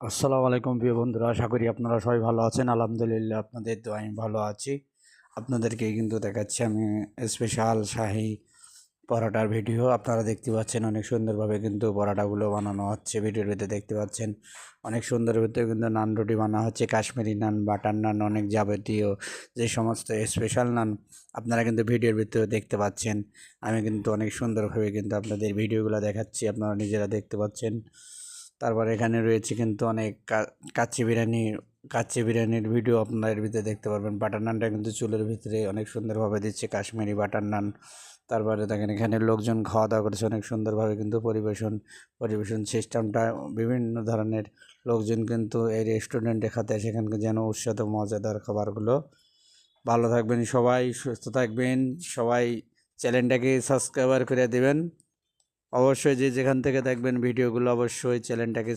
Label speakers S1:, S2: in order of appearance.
S1: আসসালামু আলাইকুম প্রিয় বন্ধুরা, আশা করি আপনারা সবাই ভালো আছেন। আলহামদুলিল্লাহ, আপনাদের দোয়ায় আমি ভালো আছি। আপনাদেরকে কিন্তু দেখাচ্ছি আমি স্পেশাল শাহী পরোটার ভিডিও। আপনারা দেখতে পাচ্ছেন অনেক সুন্দরভাবে কিন্তু পরোটাগুলো বানানো হচ্ছে। ভিডিওর ভিতরে দেখতে পাচ্ছেন অনেক সুন্দর ভিতরে কিন্তু নান রুটি বানানো হচ্ছে, কাশ্মীরি নান, বাটার নান, অনেক যাবতীয় যে সমস্ত স্পেশাল নান আপনারা কিন্তু ভিডিওর ভিতরে দেখতে পাচ্ছেন। আমি কিন্তু অনেক সুন্দরভাবে কিন্তু আপনাদের ভিডিওগুলো দেখাচ্ছি, আপনারা নিজেরা দেখতে পাচ্ছেন। তারপর এখানে রয়েছে কিন্তু অনেক কাচ্চি বিরিয়ানির ভিডিও আপনারা এর ভিতরে দেখতে পারবেন। বাটার নানটা কিন্তু চুলের ভিতরে অনেক সুন্দরভাবে দিচ্ছে, কাশ্মীরি বাটার নান। তারপরে দেখেন এখানে লোকজন খাওয়া দাওয়া করেছে অনেক সুন্দরভাবে, কিন্তু পরিবেশন সিস্টেমটা বিভিন্ন ধরনের লোকজন কিন্তু এই রেস্টুরেন্টে খাতে সেখানকে যেন উৎসাহ মজাদার খাবারগুলো। ভালো থাকবেন সবাই, সুস্থ থাকবেন সবাই, চ্যানেলটাকে সাবস্ক্রাইবার করে দেবেন। অবশ্যই যে যেখান থেকে দেখবেন ভিডিওগুলো অবশ্যই চ্যানেলটাকে